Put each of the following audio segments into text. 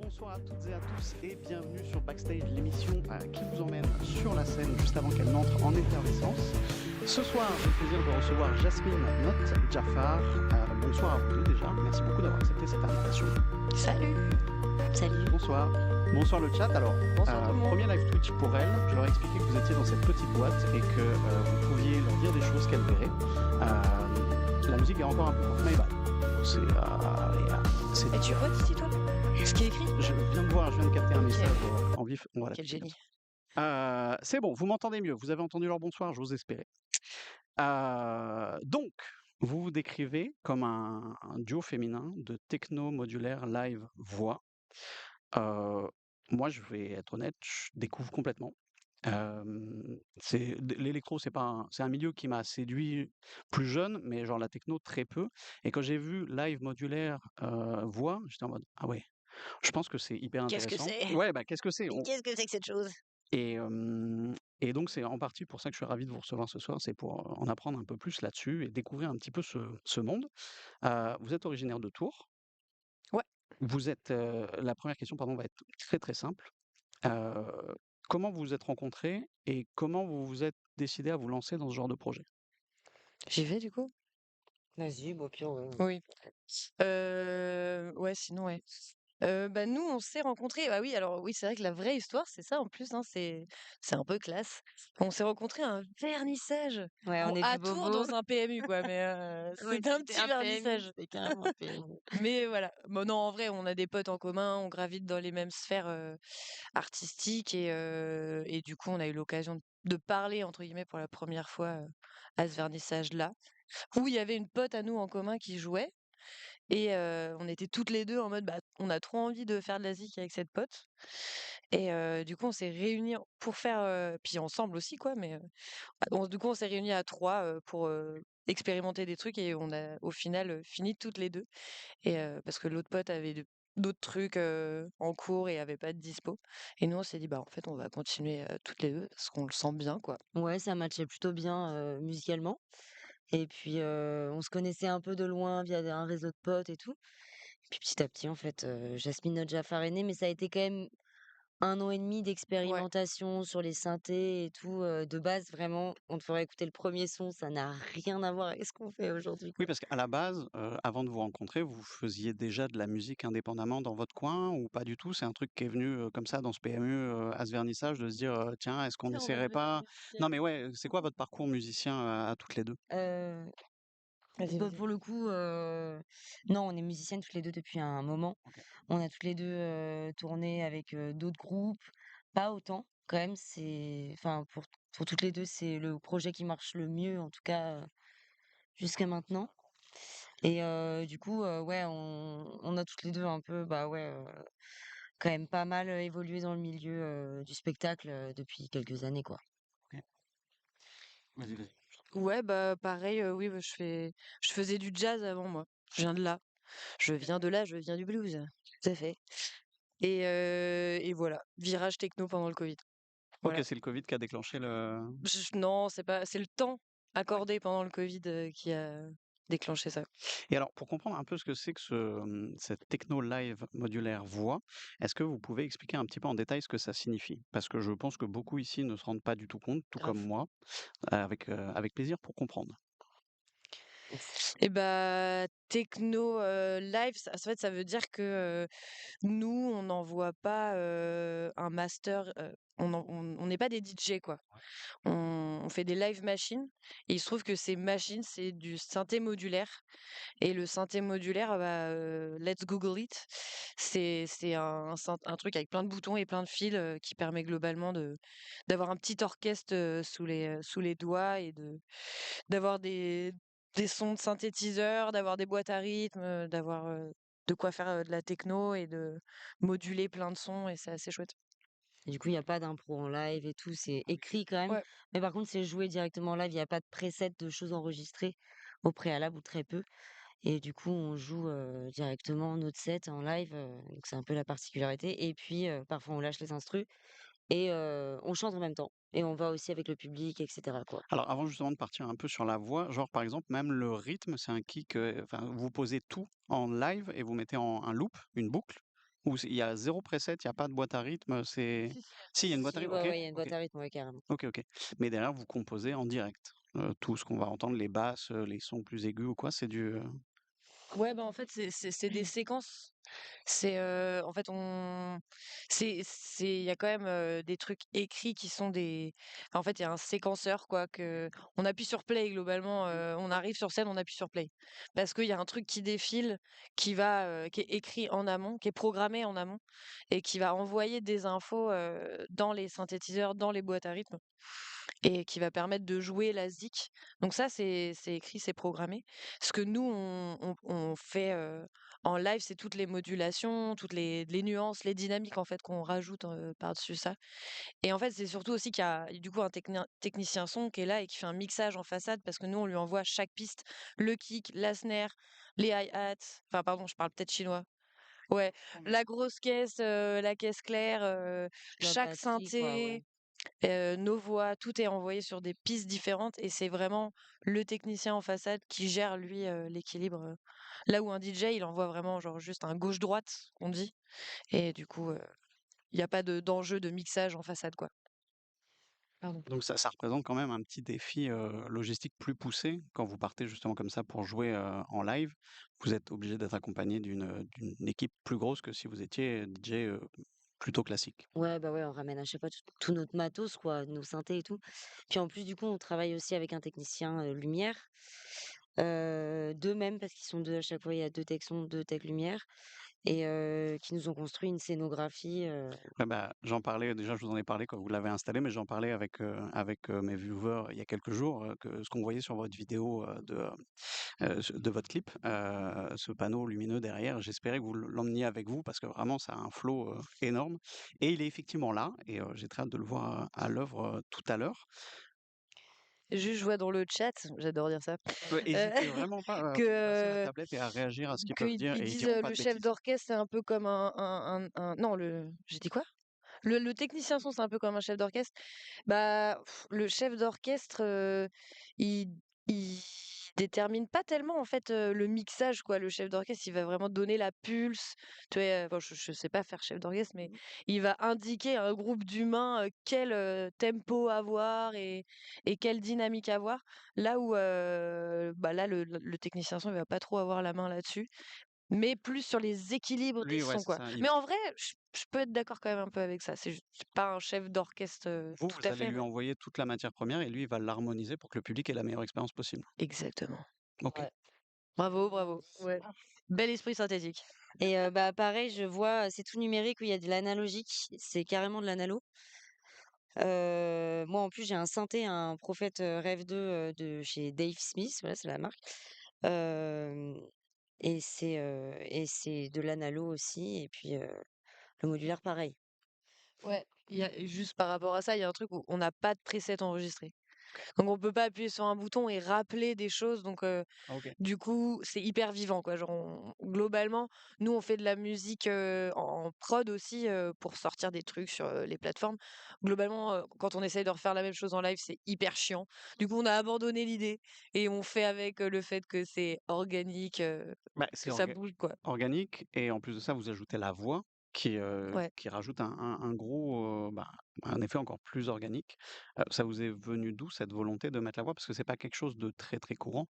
Bonsoir à toutes et à tous et bienvenue sur Backstage, l'émission qui vous emmène sur la scène juste avant qu'elle n'entre en effervescence. Ce soir, j'ai le plaisir de recevoir Jasmine Not Jafar. Bonsoir à vous deux déjà, merci beaucoup d'avoir accepté cette invitation. Salut. Salut. Bonsoir. Bonsoir le chat. Alors, Bonsoir tout le monde. premier live Twitch pour elle. Je leur ai expliqué que vous étiez dans cette petite boîte et que vous pouviez leur dire des choses qu'elle verrait. La musique est encore un peu courte, mais bah, c'est Et tu vois d'ici toi ce qui est écrit? Je viens de capter un message en vif. Voilà. Quel génie. C'est bon, vous m'entendez mieux. Vous avez entendu leur bonsoir, j'ose espérer. Donc, vous vous décrivez comme un duo féminin de techno modulaire live voix. Moi, je vais être honnête, je découvre complètement. L'électro, c'est un milieu qui m'a séduit plus jeune, mais genre la techno très peu. Et quand j'ai vu live modulaire voix, j'étais en mode ah ouais. Je pense que c'est hyper Qu'est-ce que intéressant. c'est? Ouais, bah, qu'est-ce que c'est? Qu'est-ce que c'est que cette chose? Et, hem et donc c'est en partie pour ça que je suis ravi de vous recevoir ce soir, c'est pour en apprendre un peu plus là-dessus et découvrir un petit peu ce monde. Vous êtes originaire de Tours. Ouais. Vous êtes, la première question, pardon, va être très, très simple. Heu, Comment vous vous êtes rencontrés et comment vous vous êtes décidés à vous lancer dans ce genre de projet? J'y vais du coup? Vas-y, bon, pire, ouais. Oui. Ouais, sinon ouais. Bah, nous, on s'est rencontrés oui, alors oui, c'est vrai que la vraie histoire, c'est ça en plus, hein, c'est un peu classe. On s'est rencontrés à un vernissage. Ouais, Bon, on est à des Tours bobos. dans un PMU quoi, mais Ouais, c'était un c'était petit un PMU, vernissage. c'était carrément un PMU. Mais voilà. Bon non, en vrai, on a des potes en commun, on gravite dans les mêmes sphères, artistiques et du coup, on a eu l'occasion de «parler» entre guillemets pour la première fois, à ce vernissage-là, où il y avait une pote à nous en commun qui jouait et on était toutes les 2 en mode, bah, on a trop envie de faire de la zik avec cette pote et du coup, on s'est réunis pour faire, puis ensemble aussi quoi, mais du coup, on s'est réunis à 3 pour, expérimenter des trucs et on a au final, fini toutes les 2 et parce que l'autre pote avait d'autres trucs, en cours et avait pas de dispo et nous, on s'est dit: «Bah, en fait, on va continuer, toutes les 2 parce qu'on le sent bien, quoi». Ouais, ça matchait plutôt bien, musicalement et puis, on se connaissait un peu de loin via un réseau de potes et tout. Puis petit à petit, en fait, Jasmine Notre Jafar est née, mais ça a été quand même 1 an et demi Ouais. d'expérimentation sur les synthés et tout, de base, vraiment, on te fera écouter le premier son, ça n'a rien à voir avec ce qu'on fait aujourd'hui, Oui, quoi. parce qu'à la base, avant de vous rencontrer, vous faisiez déjà de la musique indépendamment dans votre coin ou pas du tout? C'est un truc qui est venu, comme ça dans ce PMU, à ce vernissage de se dire, «Tiens, est-ce qu'on Non, on n'essaierait devait pas?» réfléchir. Non, mais ouais, c'est quoi votre parcours musicien, à toutes les 2? Heu Vas-y, Bah, vas-y. pour le coup, non, on est musiciennes toutes les 2 depuis un moment. OK. On a toutes les 2 tourné avec, d'autres groupes, pas autant quand même, enfin pour toutes les 2 c'est le projet qui marche le mieux en tout cas, jusqu'à maintenant et du coup, ouais, on a toutes les 2 un peu, bah, ouais, quand même pas mal, évolué dans le milieu, du spectacle, depuis quelques années, quoi. OK. Vas-y, vas-y. Ouais, bah, pareil, oui, bah, je faisais du jazz avant, moi. Je viens de là. Je viens de là, je viens du blues. Tout à fait et voilà, virage techno pendant le covid. OK, Voilà. c'est le covid qui a déclenché le Non, c'est le temps ah oui. accordé pendant le covid, qui a déclenché ça. Et alors pour comprendre un peu ce que c'est que cette techno live modulaire voix, est-ce que vous pouvez expliquer un petit peu en détail ce que ça signifie? Parce que je pense que beaucoup ici ne se rendent pas du tout compte, tout comme Grave. moi, avec plaisir pour comprendre. Et bah, techno, live, ça en fait, ça veut dire que, nous, on n'envoie pas, un master, on n'est pas des DJ, quoi. On fait des live machines et il se trouve que ces machines, c'est du synthé modulaire et le synthé modulaire, bah, let's google it. C'est un truc avec plein de boutons et plein de fils, qui permet globalement d'avoir un petit orchestre, sous les doigts et d'avoir des sons de synthétiseurs, d'avoir des boîtes à rythme, d'avoir, de quoi faire, de la techno et de moduler plein de sons et c'est assez chouette. Et du coup, il y a pas d'impro en live et tout, c'est écrit quand même, Ouais. mais par contre, c'est joué directement en live, il y a pas de preset de choses enregistrées au préalable ou très peu et du coup, on joue, directement notre set en live, donc c'est un peu la particularité et puis, parfois on lâche les instrus et on chante en même temps et on va aussi avec le public et cetera, quoi. Alors avant justement de partir un peu sur la voix, genre par exemple même le rythme, c'est un kick, enfin vous posez tout en live et vous mettez en un loop, une boucle? Ou il y a 0 preset, il y a pas de boîte à rythme, c'est Si, si, si, il y a une boîte à Si, rythme, ouais, OK, ouais, il y a une OK, boîte à rythme, ouais, carrément. OK, OK. Mais derrière, vous composez en direct. Tout ce qu'on va entendre, les basses, les sons plus aigus ou quoi, c'est du, ouais, bah, en fait, c'est des séquences. C'est, en fait, il y a quand même, des trucs écrits qui sont des enfin, en fait, il y a un séquenceur, quoi, que on appuie sur play globalement, on arrive sur scène, on appuie sur play. Parce qu'il y a un truc qui défile, qui est écrit en amont, qui est programmé en amont et qui va envoyer des infos, dans les synthétiseurs, dans les boîtes à rythme et qui va permettre de jouer la zik. Donc ça, c'est écrit, c'est programmé. Ce que nous, on fait en live, c'est toutes les modulations, toutes les nuances, les dynamiques en fait qu'on rajoute par-dessus ça. Et en fait, c'est surtout aussi qu'il y a du coup un technicien son qui est là et qui fait un mixage en façade parce que nous, on lui envoie chaque piste, le kick, la snare, les hi-hats. Enfin, pardon, je parle peut-être chinois. Ouais, la grosse caisse, la caisse claire, La chaque batterie, quoi, ouais. synthé, nos voix, tout est envoyé sur des pistes différentes et c'est vraiment le technicien en façade qui gère lui, l'équilibre, là où un DJ, il envoie vraiment genre juste un gauche-droite, on dit et du coup, il y a pas d'enjeu de mixage en façade, quoi. Pardon. donc ça représente quand même un petit défi, logistique plus poussé quand vous partez justement comme ça pour jouer, en live. Vous êtes obligé d'être accompagné d'une équipe plus grosse que si vous étiez DJ, plutôt classique. Ouais, bah, ouais, on ramène à chaque fois tout notre matos, quoi, nos synthés et tout. Puis en plus, du coup, on travaille aussi avec un technicien, lumière, 2 même parce qu'ils sont 2 à chaque fois, il y a 2 techs son, 2 techs lumière et qui nous ont construit une scénographie, Ouais, bah, j'en parlais déjà, je vous en ai parlé quand vous l'avez installé, mais j'en parlais avec mes viewers il y a quelques jours, que ce qu'on voyait sur votre vidéo, de votre clip, ce panneau lumineux derrière, j'espérais que vous l'emmeniez avec vous parce que vraiment ça a un flow, énorme et il est effectivement là et j'ai très hâte de le voir à l'œuvre, tout à l'heure. Juste, je vois dans le chat, j'adore dire ça, Ouais, heu, hésitez vraiment pas à passer la que, tablette et à réagir à ce qu'ils peuvent qu'ils dire ils et ils disent, diront pas le de chef bêtises. d'orchestre, c'est un peu comme un non, j'ai dit quoi? Le technicien son, c'est un peu comme un chef d'orchestre. Bah, le chef d'orchestre, il il détermine pas tellement, en fait, le mixage, quoi. Le chef d'orchestre, il va vraiment donner la pulse. Tu vois? Bon, je sais pas faire chef d'orchestre, mais il va indiquer à un groupe d'humains, quel, tempo avoir et quelle dynamique avoir. Là où, bah, là, le technicien son, il va pas trop avoir la main là-dessus. Mais plus sur les équilibres des Lui, ouais, sons, c'est quoi. ça, Mais en vrai, je peux être d'accord quand même un peu avec ça. C'est pas un chef d'orchestre, vous, tout vous à allez fait, lui mais envoyer toute la matière première et lui, il va l'harmoniser pour que le public ait la meilleure expérience possible. exactement. OK. ouais. Bravo, bravo. Ouais. Bel esprit synthétique. Et bah, pareil, je vois, c'est tout numérique où il y a de l'analogique, c'est carrément de l'analo. Moi, en plus, j'ai un synthé, un Prophet, Rev 2, de chez Dave Smith, voilà, c'est la marque. Hem et c'est de l'analo aussi et puis, le modulaire pareil. Ouais. Il y a juste par rapport à ça, il y a un truc où on n'a pas de preset enregistré. Donc on peut pas appuyer sur un bouton et rappeler des choses, donc OK. du coup, c'est hyper vivant, quoi. Genre, globalement, nous, on fait de la musique en prod aussi pour sortir des trucs sur les plateformes. Globalement, quand on essaye de refaire la même chose en live, c'est hyper chiant. Du coup, on a abandonné l'idée et on fait avec le fait que c'est organique, Bah, que c'est ça bouge, quoi. organique et en plus de ça, vous ajoutez la voix Ouais. qui rajoute un gros, bah, un effet encore plus organique. Ça vous est venu d'où cette volonté de mettre la voix? Parce que c'est pas quelque chose de très, très courant.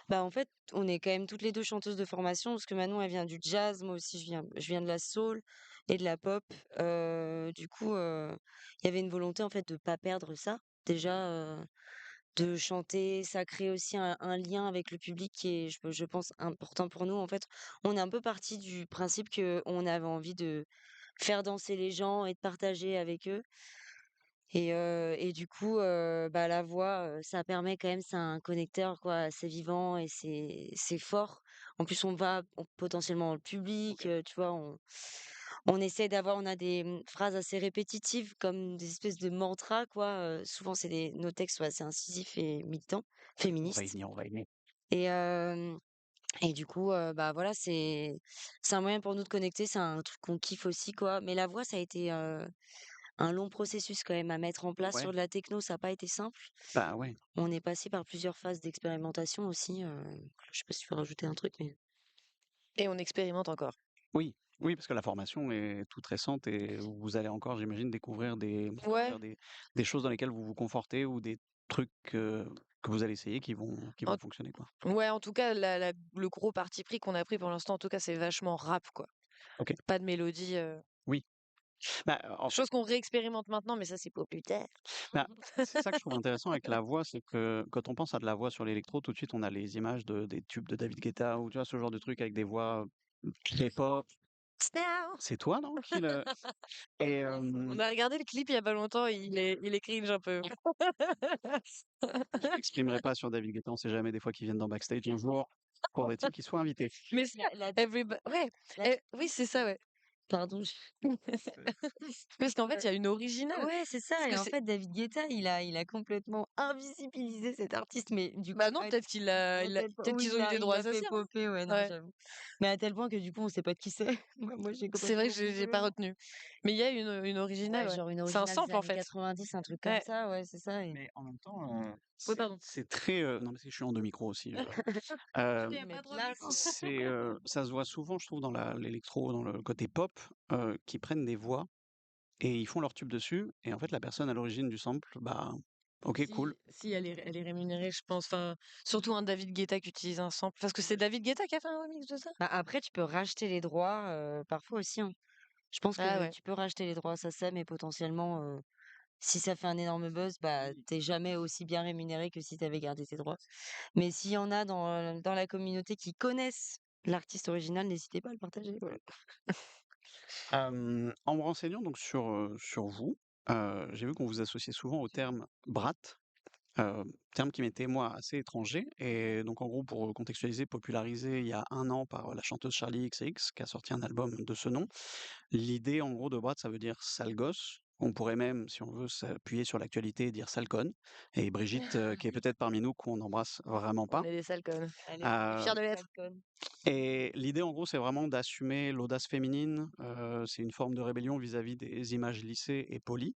Bah, en fait, on est quand même toutes les 2 chanteuses de formation parce que Manon, elle vient du jazz, moi aussi je viens de la soul et de la pop. Du coup, il y avait une volonté, en fait, de pas perdre ça. Déjà, de chanter, ça crée aussi un lien avec le public qui est, je pense, important pour nous. En fait, on est un peu parti du principe qu'on avait envie de faire danser les gens et de partager avec eux. Et du coup, bah, la voix, ça permet quand même c'est un connecteur quoi, assez vivant et c'est fort. En plus, on potentiellement dans le public, OK. tu vois? On essaie d'avoir on a des, phrases assez répétitives comme des espèces de mantras quoi, souvent c'est nos textes sont assez incisifs et militants, On va y féministes venir, on va y venir. et hem et du coup, bah, voilà, c'est un moyen pour nous de connecter, c'est un truc qu'on kiffe aussi quoi. Mais la voix, ça a été, un long processus quand même à mettre en place Ouais, sur de la techno, ça a pas été simple. bah, ouais. On est passé par plusieurs phases d'expérimentation aussi, je sais pas si tu veux rajouter un truc, mais Et on expérimente encore. Oui. Oui, parce que la formation est toute récente et vous allez encore, j'imagine, découvrir comment Ouais, dire, des choses dans lesquelles vous vous confortez ou des trucs que vous allez essayer qui en vont fonctionner, quoi. ouais, en tout cas, le gros parti pris qu'on a pris pour l'instant, en tout cas, c'est vachement rap, quoi. Ok, Pas de mélodie, oui. Bah, chose qu'on réexpérimente maintenant, mais ça, c'est pour plus tard. bah, c'est ça que je trouve intéressant avec la voix, c'est que quand on pense à de la voix sur l'électro, tout de suite, on a les images des tubes de David Guetta ou tu vois, ce genre de truc avec des voix très pop. Now. C'est toi, non, qui le... Et, On a regardé le clip il y a pas longtemps, il est cringe un peu. je m'exprimerai pas sur David Guetta, on sait jamais des fois qu'ils viennent dans Backstage un jour. Faudrait-il qu'ils soient invités. Mais La ouais, la oui, c'est ça, ouais. pardon, Parce qu'en fait, il y a une originale. ouais, c'est ça Parce et que en c'est fait, David Guetta, il a complètement invisibilisé cet artiste, mais du coup, bah non, peut-être qu'il a à tel point peut-être oui, qu'ils ont eu des il droits l'a fait associés, hein. popper, ouais, non, Ouais, j'avoue. Mais à tel point que du coup, on sait pas de qui c'est. Moi, j'ai c'est vrai complètement que j'ai oublié le pas nom. retenu. Mais il y a une originale, Ouais, ouais. genre une C'est un originale des sample, en années fait. 90, un truc comme Ouais. ça, ouais, c'est ça et Mais en même temps, Oui, pardon. c'est très... non, mais je suis en deux micros aussi. Il y je a vais pas mettre trop de là, micros. Ça se voit souvent, je trouve, dans l'électro, dans le côté pop, qui prennent des voix et ils font leur tube dessus. Et en fait, la personne à l'origine du sample, bah, ok, cool. Si, elle est rémunérée, je pense. Enfin, surtout un David Guetta qui utilise un sample. Parce que c'est David Guetta qui a fait un remix de ça? Bah, après, tu peux racheter les droits, parfois aussi, hein. Je pense Ah que ouais. tu peux racheter les droits, ça mais potentiellement, si ça fait un énorme buzz, bah, tu jamais aussi bien rémunéré que si tu avais gardé tes droits. Mais s'il y en a dans la communauté qui connaissent l'artiste original, n'hésitez pas à le partager, voilà. En me renseignant donc sur vous, j'ai vu qu'on vous associait souvent au terme brat, terme qui m'était moi assez étranger. Et donc en gros, pour contextualiser, popularisé il y a un an par la chanteuse Charlie XCX qui a sorti un album de ce nom. L'idée en gros de brat, ça veut dire sale gosse. On pourrait même, si on veut, s'appuyer sur l'actualité et dire sale conne. Et Brigitte, qui est peut-être parmi nous, qu'on n'embrasse vraiment On pas. est des sales connes. Allez, On est Euh, fiers de l'être. Falcon. et l'idée, en gros, c'est vraiment d'assumer l'audace féminine. C'est une forme de rébellion vis-à-vis des images lissées et polies.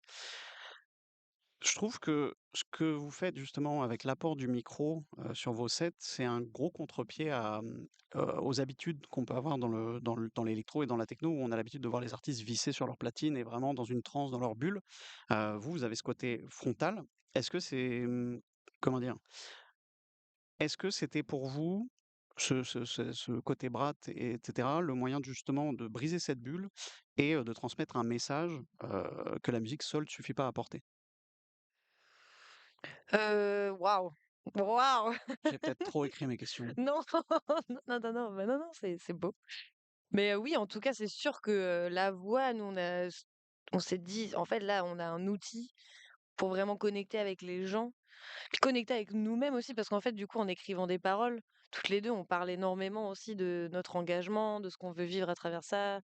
Je trouve que ce que vous faites justement avec l'apport du micro sur vos sets, c'est un gros contre-pied aux habitudes qu'on peut avoir dans l'électro et dans la techno, où on a l'habitude de voir les artistes visser sur leur platine et vraiment dans une transe, dans leur bulle. Vous, vous avez ce côté frontal. Est-ce que c'est, comment dire, est-ce que c'était pour vous, ce côté brat, etc., le moyen justement de briser cette bulle et de transmettre un message que la musique seule ne suffit pas à apporter? Waouh! Waouh! J'ai peut-être trop écrit mes questions. Non, non, non, non, bah, non, non, c'est beau. Mais oui, en tout cas, c'est sûr que, la voix, nous, on s'est dit: «En fait, là, on a un outil pour vraiment connecter avec les gens, puis connecter avec nous-mêmes aussi». Parce qu'en fait, du coup, en écrivant des paroles, toutes les 2 on parle énormément aussi de notre engagement, de ce qu'on veut vivre à travers ça,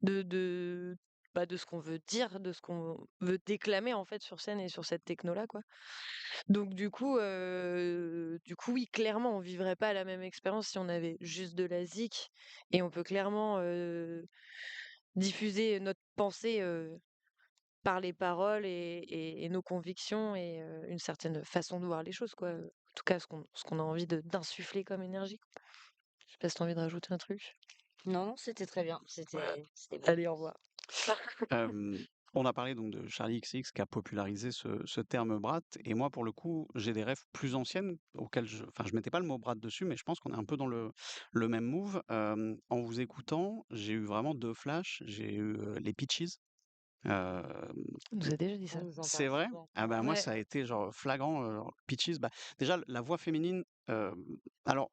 de ce qu'on veut dire, de ce qu'on veut déclamer, en fait, sur scène et sur cette techno-là, quoi. Donc du coup, oui, clairement, on vivrait pas la même expérience si on avait juste de la zik et on peut clairement, diffuser notre pensée, par les paroles et nos convictions et une certaine façon de voir les choses, quoi, en tout cas ce qu'on a envie de d'insuffler comme énergie, quoi. Je sais pas si tu envie de rajouter un truc? Non, non, c'était très bien, c'était bon. Allez, au revoir. Hem, on a parlé donc de Charlie XCX qui a popularisé ce terme brat et moi pour le coup, j'ai des rêves plus anciennes auxquelles je mettais pas le mot brat dessus, mais je pense qu'on est un peu dans le même move. En vous écoutant, j'ai eu vraiment 2 flashs. J'ai eu, les Peaches. Hem, On nous a déjà dit On ça. nous en c'est parle vrai? souvent. Ah bah, moi Ouais. ça a été genre flagrant, Peaches, bah, déjà la voix féminine, alors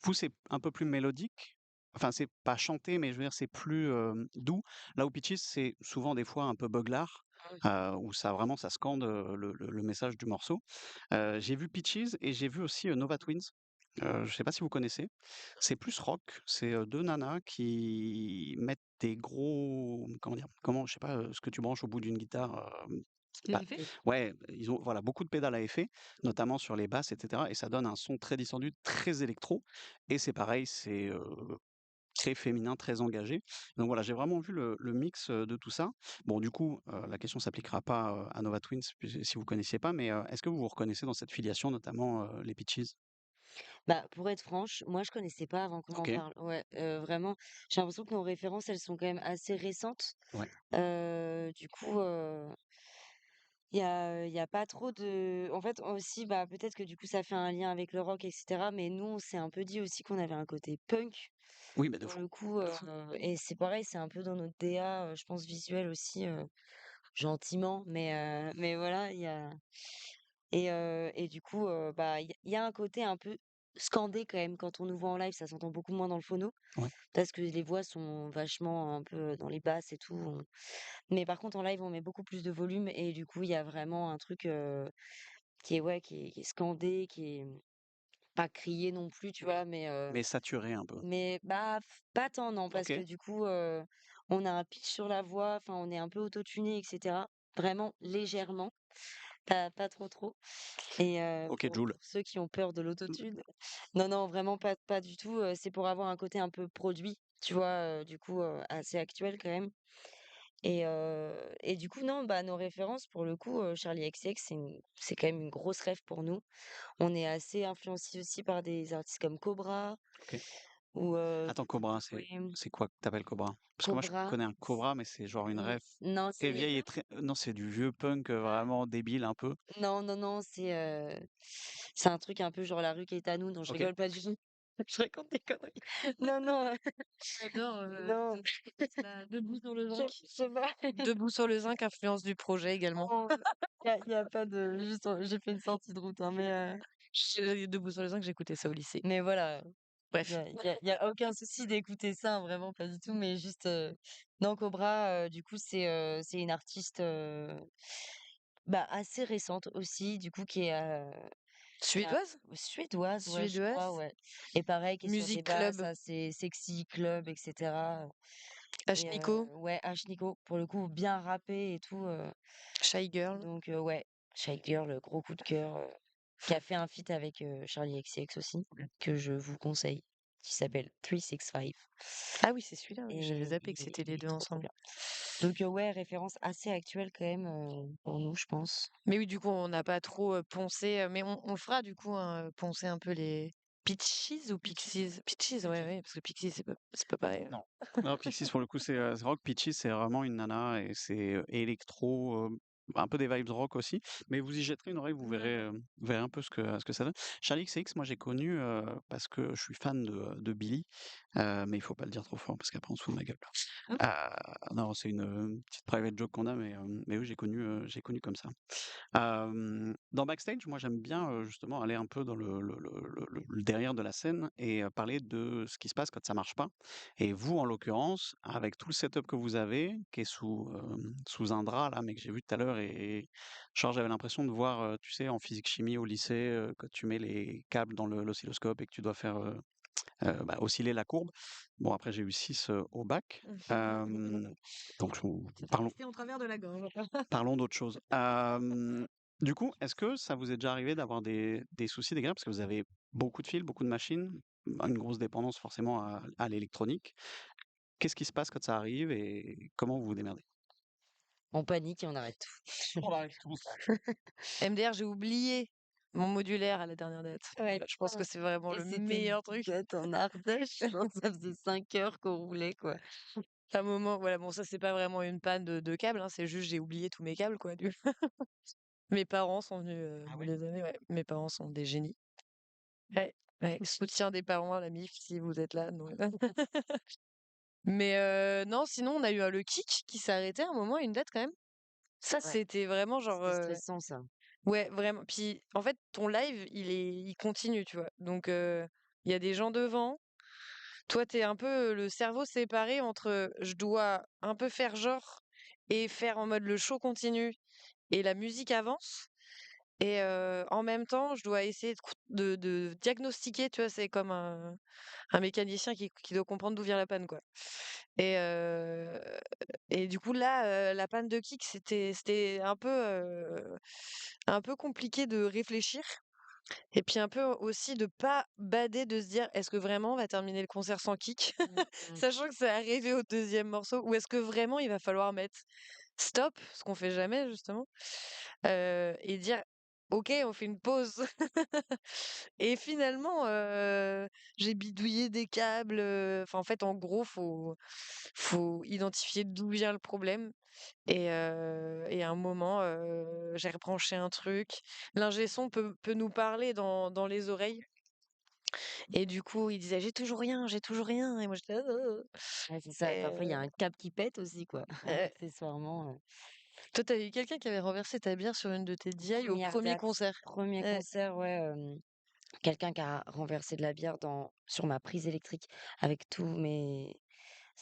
vous c'est un peu plus mélodique, enfin c'est pas chanté, mais je veux dire c'est plus, doux. Là où Peaches c'est souvent des fois un peu beuglar, Ah oui. où ça vraiment ça scande, le message du morceau. J'ai vu Peaches et j'ai vu aussi, Nova Twins. Je sais pas si vous connaissez? C'est plus rock, c'est, 2 nanas qui mettent des gros comment dire? Comment je sais pas, ce que tu branches au bout d'une guitare, bah, L'effet? ouais, ils ont voilà beaucoup de pédales à effet, notamment sur les basses et cetera et ça donne un son très descendu, très électro et c'est pareil, c'est, très féminin, très engagé. Donc voilà, j'ai vraiment vu le mix, de tout ça. Bon du coup, la question s'appliquera pas, à Nova Twins puis si vous connaissiez pas, mais, est-ce que vous vous reconnaissez dans cette filiation, notamment, les Peaches? Bah, pour être franche, moi, je connaissais pas avant qu'on m'en OK. parle. Ouais, vraiment, j'ai l'impression que nos références, elles sont quand même assez récentes. Ouais. Du coup, il y a pas trop de en fait, aussi, bah, peut-être que du coup, ça fait un lien avec le rock et cetera, mais nous, on s'est un peu dit aussi qu'on avait un côté punk, Oui, mais de pour fou, le coup, de fou. et c'est pareil, c'est un peu dans notre DA, je pense visuel aussi, gentiment, mais voilà, il y a et du coup, bah, il y a un côté un peu scandé quand même quand on nous voit en live, ça s'entend beaucoup moins dans le phono, Ouais. parce que les voix sont vachement un peu dans les basses et tout, mais par contre en live, on met beaucoup plus de volume et du coup, il y a vraiment un truc, qui est ouais, qui est scandé, qui est pas crié non plus, tu vois? Mais saturé un peu. Mais bah, pas tant non, parce que OK. du coup, on a un pitch sur la voix, enfin on est un peu autotuné et cetera. Vraiment légèrement, pas trop, trop. Et OK, pour Jul. pour ceux qui ont peur de l'autotune, non, non, vraiment pas du tout, c'est pour avoir un côté un peu produit, tu vois? Du coup, assez actuel quand même et du coup, non, bah, nos références pour le coup, Charli XCX, c'est quand même une grosse ref pour nous. On est assez influencés aussi par des artistes comme Cobra OK. ou Attends, Cobra, Supreme. c'est quoi que tu appelles Cobra? Parce que moi, je Cobra, connais un Cobra, mais c'est genre une ref non, très c'est vieille et très non, c'est du vieux punk, vraiment débile un peu. non, non, non, c'est un truc un peu genre La rue qui est à nous. Non, je OK. rigole pas du tout. Je raconte des conneries. Non, non, J'adore non, Debout sur le je zinc. je sais pas. Debout sur le zinc, influence du projet également. Non, il y a pas de juste, j'ai fait une sortie de route, hein, Debout sur le zinc, j'écoutais ça au lycée. mais voilà, il y Bref. a il y a il y a aucun souci d'écouter ça, hein, vraiment pas du tout, mais juste, non, Cobra, du coup, c'est une artiste, bah, assez récente aussi, du coup, qui est Suédoise? suédoise, ouais, je crois, Suédoise? ouais, et pareil, qui est sur des Musique basses club? assez sexy, club et cetera, et Ashniko? ouais, Ashniko, pour le coup, bien rappé et tout, Shy Girl? donc ouais, Shy Girl, gros coup de cœur, qui a fait un feat avec, Charli XCX aussi, que je vous conseille, qui s'appelle 365 Ah oui, c'est celui-là, oui, j'avais et zappé que il est c'était les il est 2 trop, trop ensemble. bien. Donc ouais, référence assez actuelle quand même, pour nous, je pense. Mais oui, du coup, on n'a pas trop, poncé, mais on le fera du coup, hein, poncer un peu les Peaches ou Pixies? Peaches, ouais, ouais, parce que Pixies, c'est pas pareil. Non. Non, Pixies pour le coup c'est rock. Peaches c'est vraiment une nana et c'est, électro, un peu des vibes rock aussi. Mais vous y jetterez une oreille, vous verrez un peu ce que ça donne. Charli XCX, moi j'ai connu, parce que je suis fan de Billy, mais il faut pas le dire trop fort parce qu'après on se fout de ma gueule. Non, c'est une, petite private joke qu'on a, mais oui j'ai connu comme ça. Dans Backstage, moi j'aime bien, justement aller un peu dans le derrière de la scène et parler de ce qui se passe quand ça marche pas. Et vous, en l'occurrence, avec tout le setup que vous avez, qui est sous un drap là, mais que j'ai vu tout à l'heure et genre j'avais l'impression de voir, tu sais, en physique-chimie au lycée, quand tu mets les câbles dans l'oscilloscope et que tu dois faire, bah, osciller la courbe. Bon après j'ai eu 6 au bac, donc C'est pas parlons resté en travers de la gorge. Parlons d'autre chose. Du coup, est-ce que ça vous est déjà arrivé d'avoir des soucis, des galères? Parce que vous avez beaucoup de fils, beaucoup de machines, une grosse dépendance forcément à l'électronique. Qu'est-ce qui se passe quand ça arrive et comment vous vous démerdez? On panique et on arrête tout. On arrive tous. MDR, j'ai oublié mon modulaire à la dernière date. Ouais, Je pense que c'est vraiment et le c'était une meilleur truc. date en Ardèche, genre ça faisait 5 heures qu'on roulait, quoi. À un moment, voilà, bon ça c'est pas vraiment une panne de câble, hein, c'est juste j'ai oublié tous mes câbles quoi. Mes parents sont venus Ah me ouais? les donner, ouais. Mes parents sont des génies. Ouais, ouais, soutien des parents à la MIF si vous êtes là. Donc. Mais non, sinon on a eu le kick qui s'est arrêté à un moment, une date quand même. Ça Ouais, c'était vraiment genre c'était stressant ça. ouais vraiment. Puis en fait ton live il continue tu vois. Donc il y a des gens devant. Toi t'es un peu le cerveau séparé entre je dois un peu faire genre et faire en mode le show continue et la musique avance. Et en même temps, je dois essayer de diagnostiquer, tu vois? C'est comme un mécanicien qui doit comprendre d'où vient la panne, quoi. Et et du coup, là, la panne de kick, c'était un peu compliqué de réfléchir et puis un peu aussi de pas bader, de se dire: «Est-ce que vraiment on va terminer le concert sans kick?» Mmh mh. Sachant que c'est arrivé au deuxième morceau ou est-ce que vraiment il va falloir mettre stop, ce qu'on fait jamais justement, et dire OK, on fait une pause. Et finalement, j'ai bidouillé des câbles, enfin, en fait, en gros, faut identifier d'où vient le problème et à un moment, j'ai rebranché un truc. L'ingé son peut nous parler dans les oreilles et du coup, il disait: j'ai toujours rien» et moi j'étais: Ouais, c'est ça. et Parfois, il y a un câble qui pète aussi, quoi, heu, accessoirement. toi, tu eu quelqu'un qui avait renversé ta bière sur une de tes DI au 1 premier date, concert? 1er Ouais. concert, ouais, quelqu'un qui a renversé de la bière sur ma prise électrique avec tous mes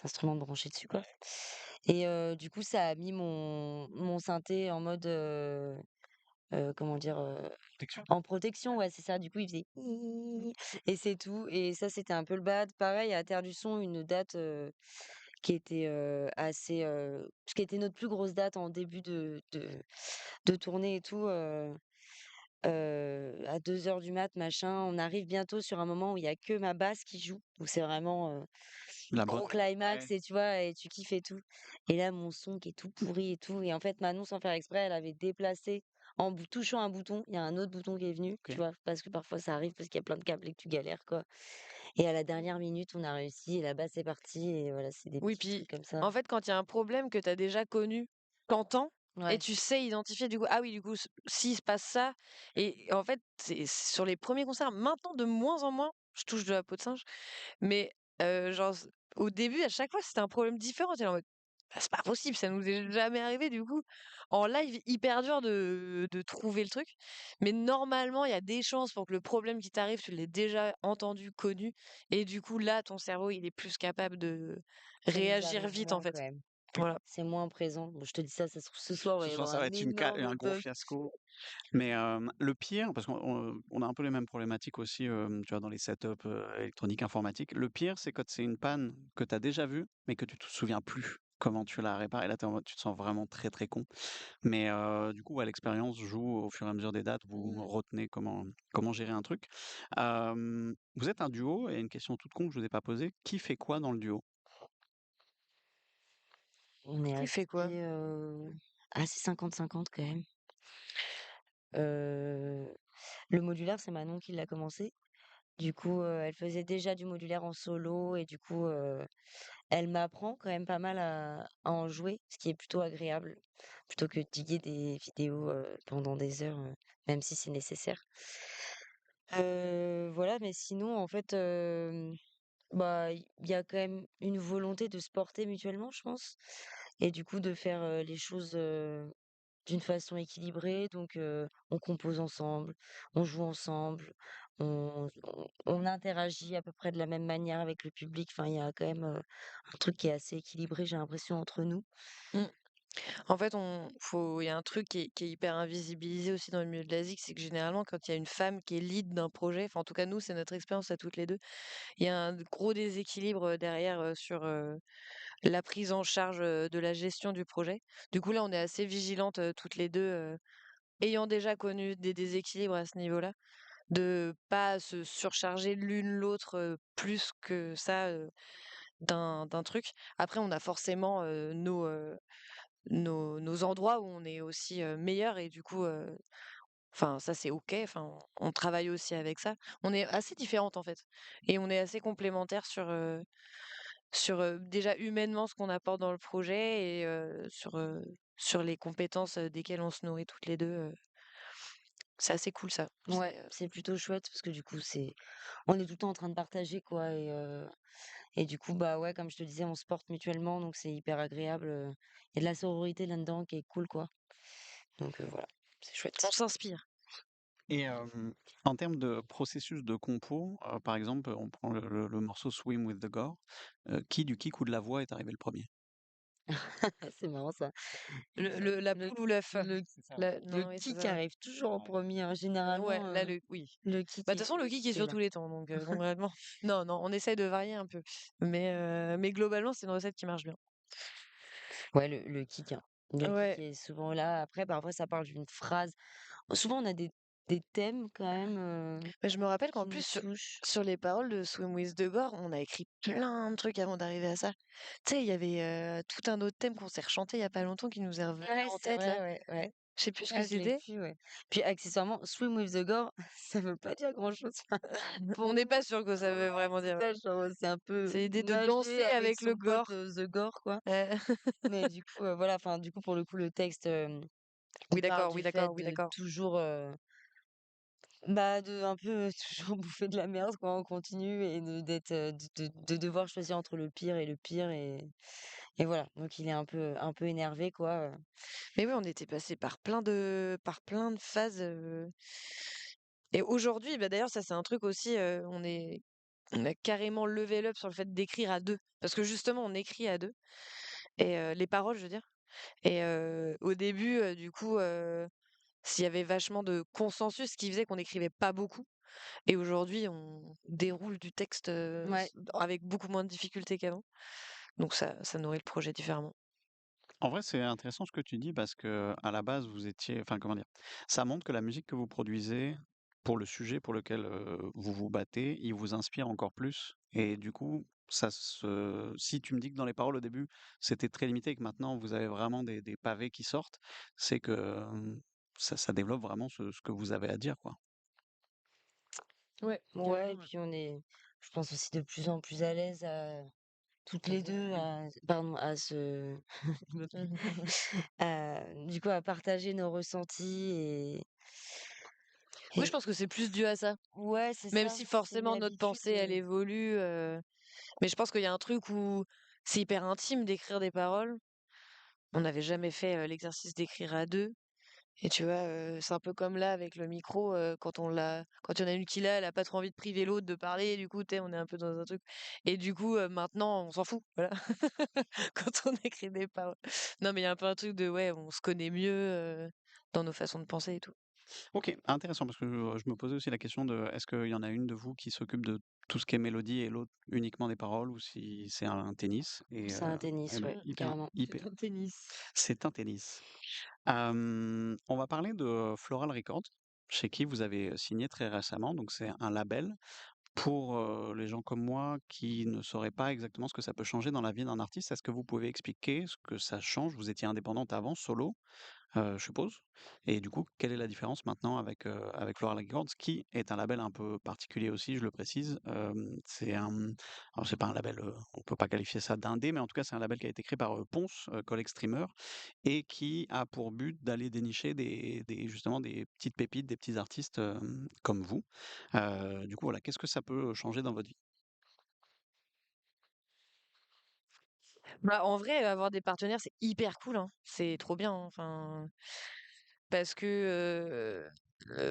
instruments branchés dessus, quoi. Et du coup, ça a mis mon synthé en mode, comment dire? Protection. En protection, ouais, c'est ça. Du coup, il faisait «iiii» et c'est tout. Et ça, c'était un peu le bad. Pareil, à Terre du Son, une date, qui était, assez, ce qui était notre plus grosse date en début de tournée et tout, à 2 heures du mat, machin. On arrive bientôt sur un moment où il y a que ma basse qui joue. Donc c'est vraiment, La bonne. gros climax Ouais. et tu vois? Et tu kiffes et tout. Et là, mon son qui est tout pourri et tout. Et en fait, Manon, sans faire exprès, elle avait déplacé en touchant un bouton, il y a un autre bouton qui est venu, tu OK. vois? Parce que parfois ça arrive parce qu'il y a plein de câbles et que tu galères, quoi. Et à la dernière minute, on a réussi et la basse est partie et voilà, c'est des Oui, petits puis, trucs comme ça. en fait, quand il y a un problème que tu as déjà connu, tu et Ouais, tu sais identifier du coup: «Ah oui, du coup, s'il se passe ça» et en fait, c'est sur les premiers concerts, maintenant de moins en moins, je touche de la peau de singe, mais genre au début, à chaque fois, c'était un problème différent. Tu es là en mode: «Bah, c'est pas possible, ça nous est jamais arrivé». Du coup, en live, hyper dur de trouver le truc, mais normalement, il y a des chances pour que le problème qui t'arrive, tu l'aies déjà entendu, connu et du coup, là, ton cerveau, il est plus capable de ça nous réagir arrive vite, en moins fait. quand même. Voilà. C'est moins présent. Bon, je te dis ça, ça se trouve ce soir, il va Ce y soir, avoir ça va un être énorme un gros bug. fiasco. Mais le pire, parce qu'on a un peu les mêmes problématiques aussi, tu vois, dans les setups électroniques informatiques. Le pire, c'est quand c'est une panne que tu as déjà vue, mais que tu te souviens plus comment tu l'as réparée. Là, tu te sens vraiment très très con. Mais du coup, ouais, l'expérience joue au fur et à mesure des dates. Vous Mmh. retenez comment gérer un truc. Vous êtes un duo, et une question toute con que je vous ai pas posée. Qui fait quoi dans le duo? On est Qui fait quoi? assez 50-50 quand même. Heu, le modulaire, c'est Manon qui l'a commencé. Du coup, elle faisait déjà du modulaire en solo et du coup, elle m'apprend quand même pas mal à en jouer, ce qui est plutôt agréable, plutôt que de diguer des vidéos, pendant des heures, même si c'est nécessaire. Voilà, mais sinon, en fait, bah, il y a quand même une volonté de se porter mutuellement, je pense. Et du coup, de faire, les choses, d'une façon équilibrée. Donc, on compose ensemble, on joue ensemble, on interagit à peu près de la même manière avec le public. Enfin, il y a quand même, un truc qui est assez équilibré, j'ai l'impression, entre nous. Mmh. En fait, il y a un truc qui est hyper invisibilisé aussi dans le milieu de la zik, c'est que généralement, quand il y a une femme qui est lead d'un projet, enfin, en tout cas, nous, c'est notre expérience à toutes les 2, il y a un gros déséquilibre, derrière, sur, la prise en charge, de la gestion du projet. Du coup, là, on est assez vigilantes, toutes les 2, ayant déjà connu des déséquilibres à ce niveau-là, de pas se surcharger l'une l'autre, plus que ça, d'un truc. Après, on a forcément, nos endroits où on est aussi, meilleures et du coup, enfin ça c'est OK, enfin on travaille aussi avec ça. On est assez différentes en fait et on est assez complémentaires sur, déjà humainement ce qu'on apporte dans le projet et sur les compétences, desquelles on se nourrit toutes les 2. C'est assez cool ça. Ouais, c'est plutôt chouette parce que du coup, on est tout le temps en train de partager, quoi. Et du coup, bah ouais, comme je te disais, on se porte mutuellement, donc c'est hyper agréable. Il y a de la sororité là-dedans qui est cool, quoi. Donc voilà, c'est On chouette. s'inspire. Et en termes de processus de compo, par exemple, on prend le morceau Swim with the Gore, qui du kick ou de la voix est arrivé le premier? C'est marrant ça. La Le poule ou l'œuf? le C'est ça. le Non, oui, c'est kick ça. arrive toujours en Ouais. premier, hein. Ouais, Généralement, là le oui. le Bah, kick de toute façon, le kick est est sur là. tous les temps, donc concrètement non, non, on essaye de varier un peu, mais globalement, c'est une recette qui marche bien. Ouais, le kick, hein. Le kick Ouais, est souvent là. Après, parfois, ça parle d'une phrase. Souvent, on a des thèmes quand même, mais je me rappelle qu'en qui nous plus touchent. sur les paroles de Swim with the Gore, on a écrit plein de trucs avant d'arriver à ça. Tu sais, il y avait, tout un autre thème qu'on s'est rechanté il y a pas longtemps qui nous est revenu Ouais, en c'est tête là. vrai, ouais, ouais. Je sais plus ce que Ah, je l'ai c'était. vu, ouais. Puis accessoirement, swim with the gore, ça veut pas dire grand-chose. Enfin, On pour n'est pas moi, sûr que ça veut vraiment dire. ça, genre, c'est un peu C'est l'idée de nager danser avec avec le son pote, gore. The Gore, quoi. Ouais. Mais du coup, voilà, enfin, du coup, pour le coup, le texte, il Oui, parle d'accord, oui, du fait d'accord, oui, de d'accord. toujours, bah, de un peu toujours bouffer de la merde, quoi, en continu et d'être, de devoir choisir entre le pire et le pire et voilà. Donc il est un peu énervé, quoi. Mais oui, on était passé par plein de phases. Et aujourd'hui, bah d'ailleurs, ça c'est un truc aussi, on a carrément level up sur le fait d'écrire à deux. Parce que justement, on écrit à deux. Et les paroles, je veux dire. Et au début, du coup, s'il y avait vachement de consensus, ce qui faisait qu'on n'écrivait pas beaucoup. Et aujourd'hui, on déroule du texte Ouais. avec beaucoup moins de difficultés qu'avant. Donc ça nourrit le projet différemment. En vrai, c'est intéressant ce que tu dis parce que à la base, vous étiez, enfin, comment dire, ça montre que la musique que vous produisez pour le sujet pour lequel vous vous battez, il vous inspire encore plus. Et du coup, si tu me dis que dans les paroles au début, c'était très limité et que maintenant vous avez vraiment des pavés qui sortent, c'est que ça développe vraiment ce que vous avez à dire, quoi. Ouais, Ouais, et carrément, ouais. puis on est, je pense aussi de plus en plus à l'aise à toutes les 2 pardon, à se du coup, à partager nos ressentis Oui, je et pense que c'est plus dû à ça. ouais, c'est Même ça, si c'est une forcément notre habitude, pensée, elle évolue. Mais je pense qu'il y a un truc où c'est hyper intime d'écrire des paroles. On n'avait jamais fait l'exercice d'écrire à deux. Et tu vois, c'est un peu comme là avec le micro, quand il y en a une qui l'a, elle a pas trop envie de priver l'autre de parler, du coup, tu sais, on est un peu dans un truc. Et du coup, maintenant, on s'en fout, voilà. Quand on écrit des paroles. Non, mais il y a un peu un truc de, ouais, on se connaît mieux dans nos façons de penser et tout. Ok, intéressant parce que je me posais aussi la question de est-ce qu'il y en a une de vous qui s'occupe de tout ce qui est mélodie et l'autre uniquement des paroles ou si c'est un tennis c'est un eh tennis, ben, ouais, hyper carrément. hyper C'est un tennis. c'est un tennis. On va parler de Floral Records chez qui vous avez signé très récemment, donc c'est un label. Pour les gens comme moi qui ne sauraient pas exactement ce que ça peut changer dans la vie d'un artiste, est-ce que vous pouvez expliquer ce que ça change? Vous étiez indépendante avant, solo, je suppose. Et du coup, quelle est la différence maintenant avec Floral Records, qui est un label un peu particulier aussi, je le précise. C'est alors c'est pas un label, on peut pas qualifier ça d'indé, mais en tout cas, c'est un label qui a été créé par, Ponce, Collect Streamer et qui a pour but d'aller dénicher des justement des petites pépites, des petits artistes, comme vous. Du coup, voilà, qu'est-ce que ça peut changer dans votre vie? Bah, en vrai, avoir des partenaires, c'est hyper cool, hein. C'est trop bien, hein. Enfin, parce que,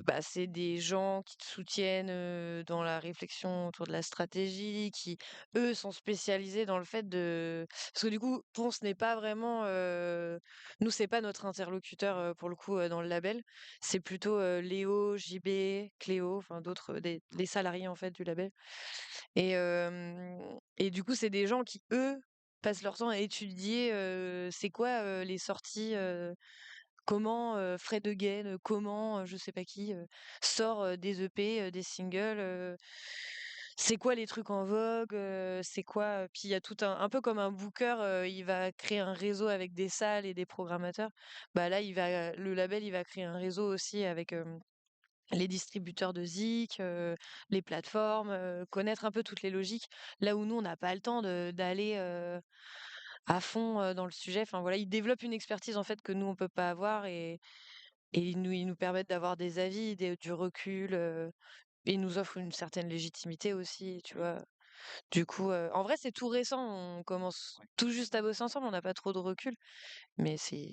bah, c'est des gens qui te soutiennent, dans la réflexion autour de la stratégie, qui, eux, sont spécialisés dans le fait de parce que du coup, Ponce n'est pas vraiment, nous, c'est pas notre interlocuteur, pour le coup, dans le label. C'est plutôt, Léo, JB, Cléo, enfin d'autres, des les salariés, en fait, du label et du coup, c'est des gens qui, eux, passent leur temps à étudier, c'est quoi, les sorties, comment, Fred Again, comment, je sais pas qui, sort, des EP, des singles, c'est quoi les trucs en vogue, c'est quoi, puis il y a tout un peu comme un booker, il va créer un réseau avec des salles et des programmateurs. Bah, là, le label, il va créer un réseau aussi avec, les distributeurs de zik, les plateformes, connaître un peu toutes les logiques. Là où nous, on n'a pas le temps d'aller, à fond, dans le sujet. Enfin voilà, ils développent une expertise en fait que nous on peut pas avoir et ils nous permettent d'avoir des avis, du recul, et ils nous offrent une certaine légitimité aussi, tu vois? Du coup, en vrai, c'est tout récent, on commence tout juste à bosser ensemble, on n'a pas trop de recul, mais C'est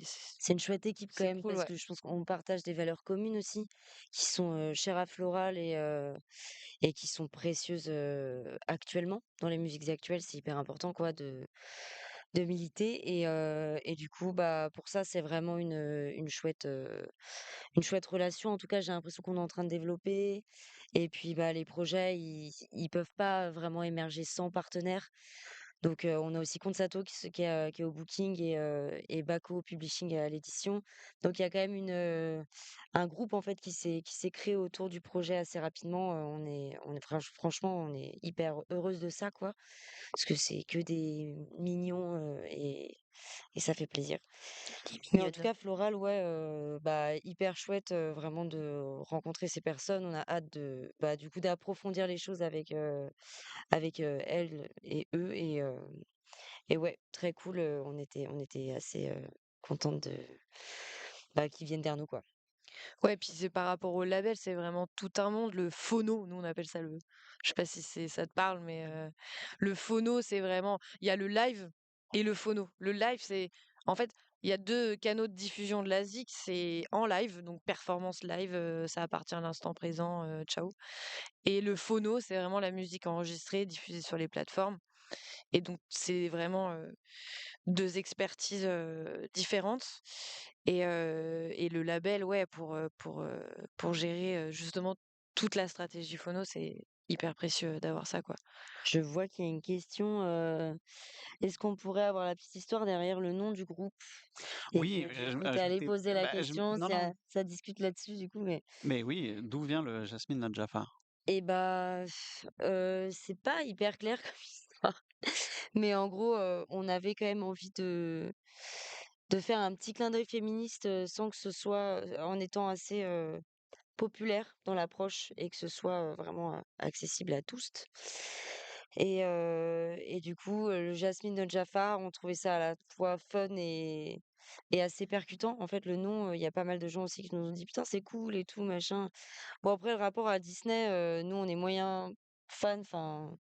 une chouette équipe quand c'est même cool, parce ouais. que je pense qu'on partage des valeurs communes aussi, qui sont, chères à Floral et qui sont précieuses, actuellement. Dans les musiques actuelles, c'est hyper important quoi de militer et du coup, bah, pour ça, c'est vraiment une chouette relation. En tout cas, j'ai l'impression qu'on est en train de développer et puis, bah, les projets, ils peuvent pas vraiment émerger sans partenaire. Donc, on a aussi Consato qui est au booking et Baco au publishing et à l'édition. Donc il y a quand même un groupe en fait qui s'est créé autour du projet assez rapidement. On est franchement, on est hyper heureuse de ça, quoi. Parce que c'est que des mignons, et ça fait plaisir. Elle est Mais en tout mignonne. cas, Floral, ouais, bah, hyper chouette, vraiment de rencontrer ces personnes. On a hâte de, bah, du coup, d'approfondir les choses avec elles et eux et ouais, très cool, on était assez, contentes bah, qu'ils viennent vers nous, quoi. Ouais, puis c'est par rapport au label, c'est vraiment tout un monde. Le phono, nous on appelle ça le. Je sais pas si ça te parle, mais le phono, c'est vraiment. Il y a le live et le phono. Le live, c'est. En fait, il y a deux canaux de diffusion de la zik. C'est en live, donc performance live, ça appartient à l'instant présent, ciao. Et le phono, c'est vraiment la musique enregistrée, diffusée sur les plateformes. Et donc, c'est vraiment 2 expertises, différentes et le label, ouais, pour gérer, justement toute la stratégie phono, c'est hyper précieux d'avoir ça, quoi. Je vois qu'il y a une question, est-ce qu'on pourrait avoir la petite histoire derrière le nom du groupe? Et Oui, je j'étais allée m'étais poser la bah, question, non, non, ça discute là-dessus du coup, mais oui, d'où vient le Jasmine Nadjafar? et bah, c'est pas hyper clair comme histoire. Mais en gros, on avait quand même envie de faire un petit clin d'œil féministe, sans que ce soit, en étant assez, populaire dans l'approche et que ce soit, vraiment, accessible à tous. Et du coup, le Jasmine de Jafar, on trouvait ça à la fois fun et assez percutant. En fait, le nom, il y a pas mal de gens aussi qui nous ont dit: «Putain, c'est cool et tout, machin». Bon après le rapport à Disney, nous on est moyen fans, enfin,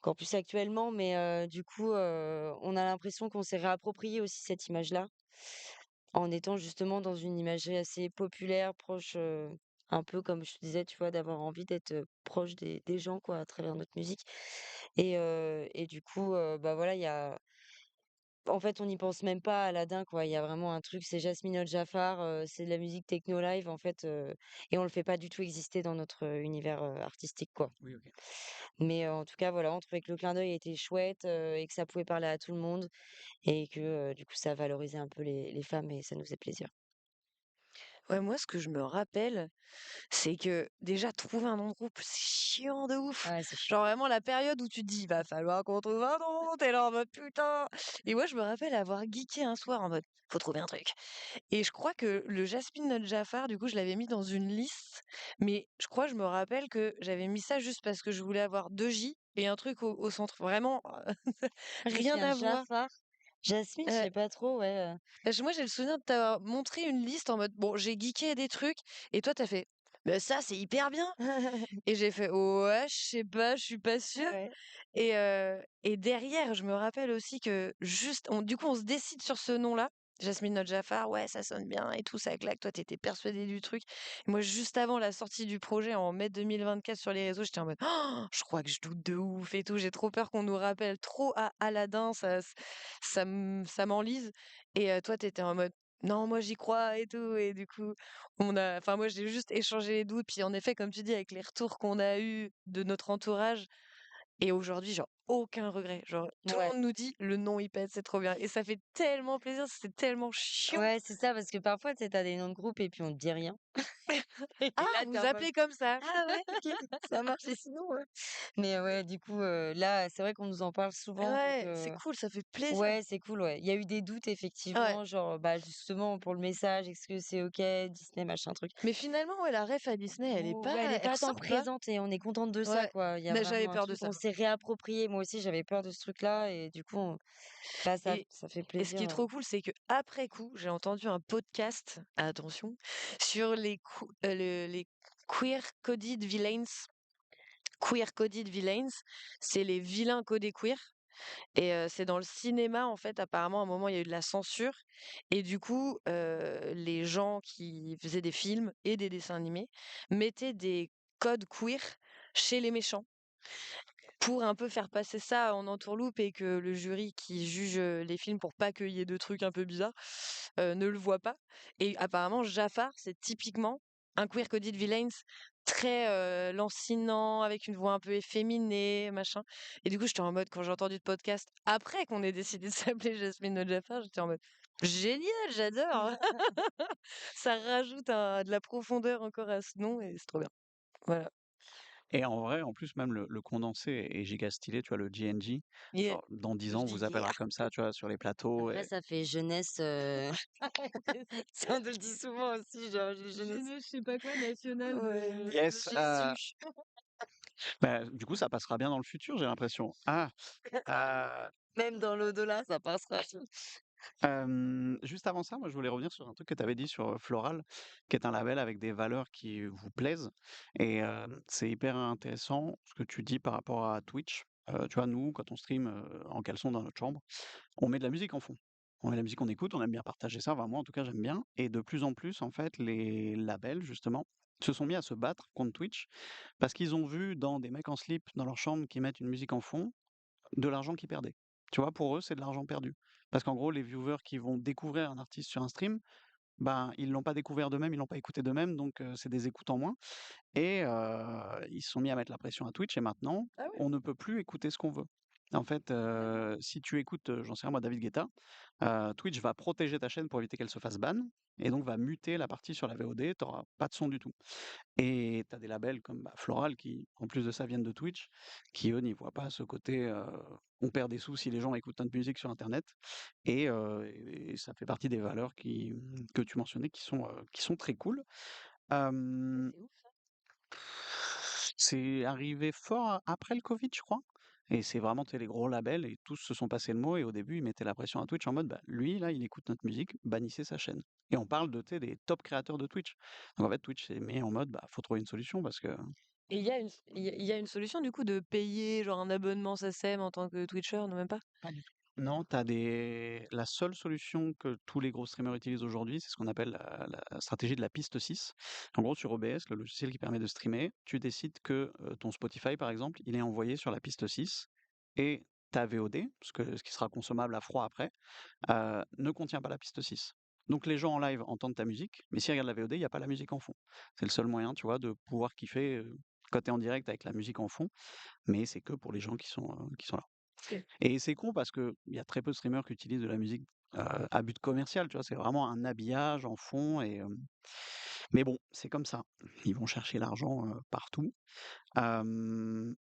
encore plus actuellement, mais du coup, on a l'impression qu'on s'est réapproprié aussi cette image-là, en étant justement dans une imagerie assez populaire, proche, un peu comme je te disais, tu vois, d'avoir envie d'être, proche des gens quoi, à travers notre musique et du coup, bah, voilà, il y a en fait, on n'y pense même pas à Aladdin, quoi. Il y a vraiment un truc, c'est Jasmine Al Jafar, c'est de la musique techno live, en fait, et on le fait pas du tout exister dans notre, univers, artistique, quoi. Oui, OK. Mais, en tout cas, voilà, on trouvait que le clin d'œil était chouette, et que ça pouvait parler à tout le monde et que, du coup, ça valorisait un peu les femmes et ça nous faisait plaisir. Ouais, moi, ce que je me rappelle, c'est que déjà trouver un nom de groupe, c'est chiant de ouf. Ouais, c'est chiant. Genre vraiment la période où tu te dis: «Va falloir qu'on trouve un nom», tu là en mode: «Putain!» Et moi, je me rappelle avoir geeké un soir en mode: «Faut trouver un truc». Et je crois que le Jasmine Not Jafar, du coup, je l'avais mis dans une liste, mais je crois, je me rappelle que j'avais mis ça juste parce que je voulais avoir 2 J et un truc au centre. Vraiment, Ah, je me rien souviens à voir. Jafar, Jasmine, je Heu, sais pas trop, ouais, moi, j'ai le souvenir de t'avoir montré une liste en mode: «Bon, j'ai geeké des trucs» et toi, t'as fait: «Bah, ça, c'est hyper bien!» Et j'ai fait: «Ouais, je sais pas, je suis pas sûre». Ouais. Et derrière, je me rappelle aussi que juste on du coup, on se décide sur ce nom-là, Jasmine Not Jafar, ouais, ça sonne bien et tout, ça claque. Toi, t'étais persuadée du truc. Et moi, juste avant la sortie du projet en mai 2024 sur les réseaux, j'étais en mode: «Oh, je crois que je doute de ouf et tout, j'ai trop peur qu'on nous rappelle trop à Aladdin, ça m'enlise». Et toi, t'étais en mode: «Non, moi, j'y crois et tout». Et du coup, moi, j'ai juste échangé les doutes. Puis en effet, comme tu dis, avec les retours qu'on a eus de notre entourage, et aujourd'hui, genre, aucun regret. Genre, tout le Ouais. monde nous dit: «Le nom, il pète, c'est trop bien» et ça fait tellement plaisir, c'était tellement chiant. Ouais, c'est ça, parce que parfois, tu sais, tu des noms de groupe et puis on te dit rien. «Ah, Et là, tu vous en mode: appelez comme ça?» «Ah ouais, OK, ça marche et sinon, mais ouais, du coup, là, c'est vrai qu'on nous en parle souvent donc Ouais, c'est cool, ça fait plaisir. ouais, c'est cool, ouais. Il y a eu des doutes Ouais, effectivement, genre, bah, justement pour le message, est-ce que c'est OK, Disney, machin truc. mais finalement, ouais, la ref à Disney, Ou ouais, elle est elle pas tant ressort pas. présente et on est contente de ça, Ouais, quoi. Il y a mais j'avais vraiment un peur de truc, ça. on s'est réapproprié. Moi aussi, j'avais peur de ce truc-là et du coup, bah, ça Et ça fait et ce qui plaisir, est trop cool, c'est que après coup, j'ai entendu un podcast, attention, sur les queer coded villains. Queer coded villains, c'est les vilains codés queer. Et c'est dans le cinéma, en fait, apparemment, à un moment, il y a eu de la censure et du coup, les gens qui faisaient des films et des dessins animés mettaient des codes queer chez les méchants pour un peu faire passer ça en entourloupe et que le jury qui juge, les films pour pas qu'il y ait de trucs un peu bizarres, ne le voit pas. Et apparemment Jafar, c'est typiquement un queer coded villains très, lancinant, avec une voix un peu efféminée, machin. Et du coup, j'étais en mode quand j'ai entendu le podcast, après qu'on ait décidé de s'appeler Jasmine No Jafar, j'étais en mode: «Génial, j'adore!» Ça rajoute un de la profondeur encore à ce nom et c'est trop bien. Voilà. Et en vrai, en plus, même le condensé est giga stylé, tu vois? Le GNG, Yeah. genre dans 10 ans, on vous Yeah. appellera comme ça, tu vois? Sur les plateaux Après et ça fait jeunesse, ça on nous le dit souvent aussi, genre jeunesse. Je sais pas quoi national Ouais, yes, j'ai su. bah, du coup, ça passera bien dans le futur, j'ai l'impression. Ah! Heu Même dans l'au-delà, ça passera. Juste avant ça, moi, je voulais revenir sur un truc que tu avais dit sur, Floral, qui est un label avec des valeurs qui vous plaisent et c'est hyper intéressant ce que tu dis par rapport à Twitch. Tu vois, nous, quand on stream, en caleçon dans notre chambre, on met de la musique en fond. On met de la musique qu'on écoute, on aime bien partager ça, enfin moi, en tout cas, j'aime bien et de plus en plus, en fait, les labels, justement, se sont mis à se battre contre Twitch parce qu'ils ont vu dans des mecs en slip dans leur chambre qui mettent une musique en fond, de l'argent qu'ils perdaient. Tu vois, pour eux, c'est de l'argent perdu. Parce qu'en gros, les viewers qui vont découvrir un artiste sur un stream, ben, ils l'ont pas découvert d'eux-mêmes, ils l'ont pas écouté d'eux-mêmes, donc c'est des écoutes en moins et ils se sont mis à mettre la pression à Twitch et maintenant, Ah ouais? on ne peut plus écouter ce qu'on veut. En fait, si tu écoutes, j'en sais rien moi, David Guetta, Twitch va protéger ta chaîne pour éviter qu'elle se fasse ban et donc va muter la partie sur la VOD, tu auras pas de son du tout. Et tu as des labels comme, bah, Floral qui, en plus de ça, viennent de Twitch, qui eux n'y voient pas ce côté, on perd des sous si les gens écoutent notre musique sur internet et ça fait partie des valeurs que tu mentionnais qui sont très cool. Hem, C'est ouf ça. c'est arrivé fort après le covid, je crois et c'est vraiment, tu sais, les gros labels et tous se sont passés le mot et au début, ils mettaient la pression à Twitch en mode, bah, lui, là, il écoute notre musique, bannissez sa chaîne et on parle de, tu sais, des top créateurs de Twitch. Donc en fait, Twitch s'est mis en mode, bah, faut trouver une solution parce que Et il y a une solution du coup de payer genre un abonnement SACEM en tant que Twitcher, non même pas? pas du tout. Non, t'as des la seule solution que tous les gros streamers utilisent aujourd'hui, c'est ce qu'on appelle la stratégie de la piste 6. En gros, sur OBS, le logiciel qui permet de streamer, tu décides que, ton Spotify, par exemple, il est envoyé sur la piste 6 et ta VOD, ce qui sera consommable à froid après, ne contient pas la piste 6. Donc les gens en live entendent ta musique, mais s'ils regardent la VOD, il y a pas la musique en fond. C'est le seul moyen, tu vois, de pouvoir kiffer, quand tu es en direct avec la musique en fond, mais c'est que pour les gens qui sont là. OK. Et c'est con parce qu'il y a très peu de streamers qui utilisent de la musique, à but commercial, tu vois? C'est vraiment un habillage en fond et mais bon, c'est comme ça. Ils vont chercher l'argent, partout. Hem,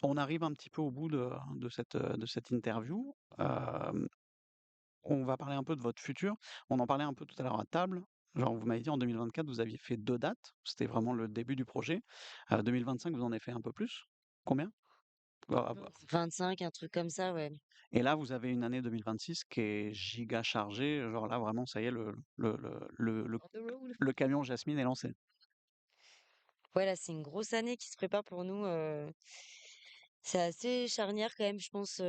on arrive un petit peu au bout de cette interview. On va parler un peu de votre futur. On en parlait un peu tout à l'heure à table. Genre, vous m'avez dit en 2024, vous aviez fait 2 dates. C'était vraiment le début du projet. 2025, vous en avez fait un peu plus? Combien? Ah bah 25, un truc comme ça, ouais. et là, vous avez une année 2026 qui est giga chargée. Genre là, vraiment, ça y est, On the road. le camion Jasmine est lancé. Ouais, là, c'est une grosse année qui se prépare pour nous, c'est assez charnière quand même, je pense,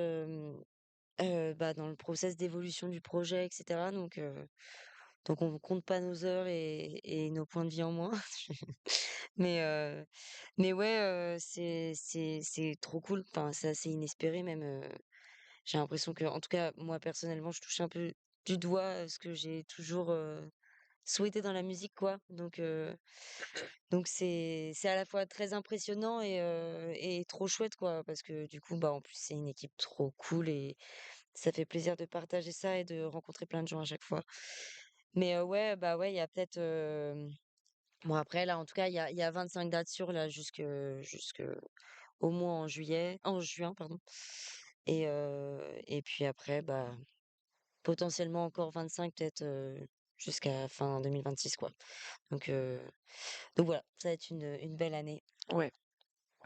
bah, dans le process d'évolution du projet et cetera donc on compte pas nos heures et nos points de vie en moins. Mais heu, mais ouais, c'est trop cool. Enfin, c'est assez inespéré même, j'ai l'impression que en tout cas, moi, personnellement, je touche un peu du doigt, ce que j'ai toujours, souhaité dans la musique, quoi. Donc c'est à la fois très impressionnant et trop chouette, quoi, parce que du coup, bah, en plus, c'est une équipe trop cool et ça fait plaisir de partager ça et de rencontrer plein de gens à chaque fois. Mais ouais, bah, ouais, il y a peut-être, bon après là, en tout cas, il y a 25 dates sûres là jusque au moins en juin, pardon et puis après, bah, potentiellement encore 25 peut-être, jusqu'à fin 2026 quoi. Donc heu, donc voilà, ça va être une belle année. Ouais.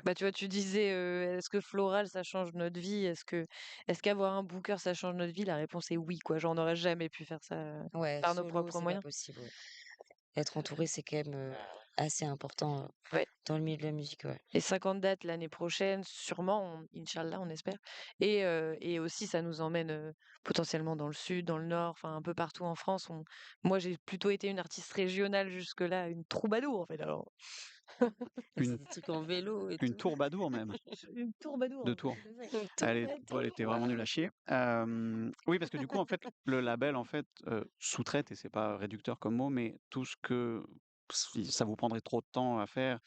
Bah, tu vois, tu disais, «Est-ce que Floral, ça change notre vie? Est-ce qu'avoir un booker, ça change notre vie?» La réponse est oui, quoi. Genre, on n'aurait jamais pu faire ça, Ouais, par nos solo, propres c'est pas moyens. possible, ouais. Être entouré, c'est quand même, assez important, Ouais. dans le milieu de la musique, ouais. Et 50 dates l'année prochaine, sûrement, inch'Allah, on espère. Et aussi, ça nous emmène potentiellement dans le sud, dans le nord, enfin un peu partout en France. Moi, j'ai plutôt été une artiste régionale jusque-là, une troubadour en fait. Alors, Et c'est Une, des trucs en vélo et une tout. tourbadour même, une troubadour, de en fait, Tours. tout à fait. Une Elle tourbadour. était vraiment nulle à chier. Oui, parce que du coup, en fait, le label, en fait, sous-traite, et c'est pas réducteur comme mot, mais tout ce que si ça vous prendrait trop de temps à faire.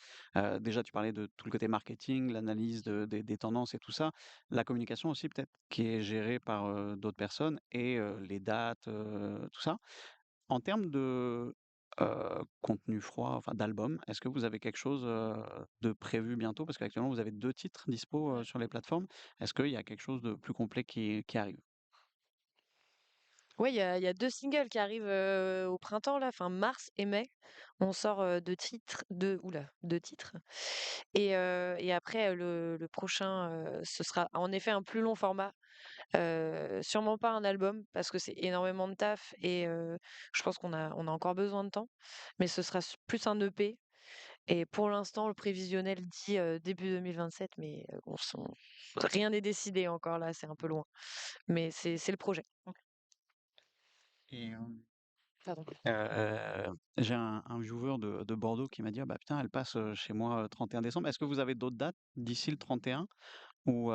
Déjà, tu parlais de tout le côté marketing, l'analyse des tendances et tout ça. La communication aussi, peut-être, qui est gérée par d'autres personnes et les dates, tout ça. En termes de contenu froid, enfin d'album. Est-ce que vous avez quelque chose, de prévu bientôt? Parce qu'actuellement vous avez 2 titres dispo, sur les plateformes. Est-ce qu'il y a quelque chose de plus complet qui arrive? Ouais, il y a 2 singles qui arrivent, au printemps là, fin mars et mai. On sort, 2 titres, 2 titres et après, le prochain, ce sera en effet un plus long format. Sûrement pas un album parce que c'est énormément de taf et je pense qu'on a encore besoin de temps, mais ce sera plus un EP et pour l'instant, le prévisionnel dit, début 2027 mais rien n'est décidé encore là, c'est un peu loin, mais c'est le projet. Et Pardon. j'ai un viewer de Bordeaux qui m'a dit: «Ah bah putain, elle passe, chez moi, 31 décembre». Est-ce que vous avez d'autres dates d'ici le 31 ou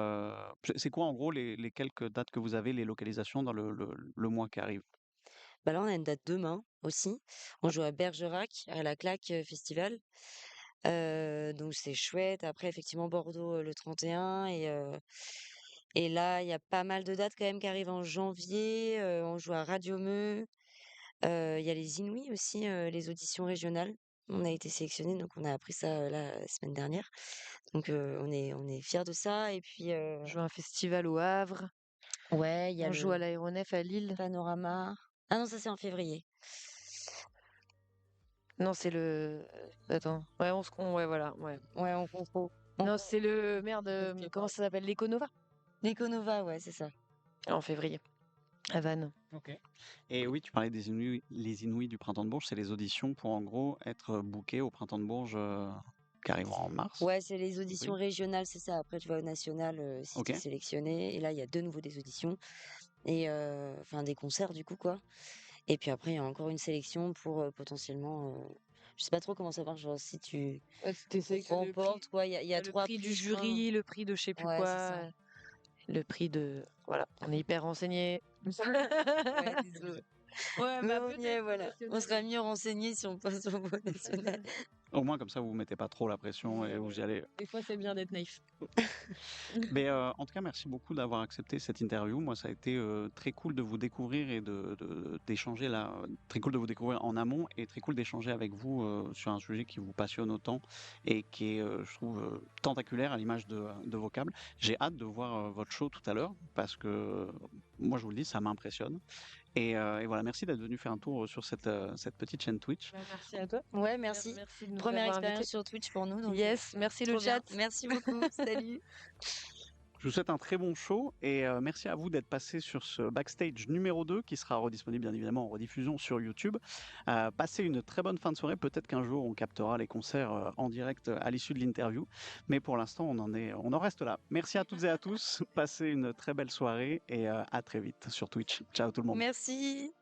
c'est quoi en gros les quelques dates que vous avez, les localisations dans le mois qui arrive? Bah, là, on a une date demain aussi. On joue à Bergerac, à la Claque, festival. Donc c'est chouette. Après, effectivement, Bordeaux, le 31 et là, il y a pas mal de dates quand même qui arrivent en janvier. On joue à Radio Meux. Il y a les Inouïs aussi, les auditions régionales. On a été sélectionnés, donc on a appris ça, là, la semaine dernière. Donc on est fiers de ça et puis, On joue à un festival au Havre, ouais, il y a on joue à le l'aéronef à Lille. Panorama. Ah non, ça, c'est en février. Non, c'est le attends, ouais, ouais, voilà, ouais. Ouais, on confond. On Non, confond c'est le merde, comment festival. ça s'appelle? L'Econova? L'Econova, ouais, c'est ça. En février, à Vannes. OK. Et oui, tu parlais des Inouïs, les Inouïs du Printemps de Bourges, c'est les auditions pour en gros être bookés au Printemps de Bourges, qui arrive en mars, Ouais, c'est les auditions avril? régionales, c'est ça. Après, tu vas au national, si tu es OK. sélectionné. Et là, il y a de nouveau des auditions et enfin des concerts du coup, quoi. Et puis après, il y a encore une sélection pour, potentiellement, je sais pas trop comment ça marche, genre si tu Ouais, tu sélectionnes le prix. remportes quoi, il y a Le 3 prix du prix, je crois. jury, le prix de je sais plus Ouais, c'est ça. quoi, le prix de voilà, on est hyper renseignés. Ouais, désolée. Ouais, Mais bah, on y est, peut-être au voilà. On national. sera mieux renseignés si on passe au voie nationale. Au moins comme ça, vous vous mettez pas trop la pression et vous y allez. Des fois, c'est bien d'être naïf. Mais en tout cas, merci beaucoup d'avoir accepté cette interview. Moi, ça a été très cool de vous découvrir et d'échanger là. Très cool de vous découvrir en amont et très cool d'échanger avec vous sur un sujet qui vous passionne autant et qui est, je trouve, tentaculaire à l'image de Vocable. J'ai hâte de voir votre show tout à l'heure parce que moi, je vous le dis, ça m'impressionne. Et voilà, merci d'être venu faire un tour sur cette petite chaîne Twitch. Bah, merci à toi. Ouais, merci. Merci de nous Première avoir expérience invités. sur Twitch pour nous, donc Yes, merci le trop bien. chat. Merci beaucoup. Salut. Je vous souhaite un très bon show et merci à vous d'être passé sur ce backstage numéro 2 qui sera redisponible bien évidemment en rediffusion sur YouTube. Passez une très bonne fin de soirée. Peut-être qu'un jour on captera les concerts en direct à l'issue de l'interview, mais pour l'instant on en reste là. Merci à toutes et à tous. Passez une très belle soirée et à très vite sur Twitch. Ciao tout le monde. Merci.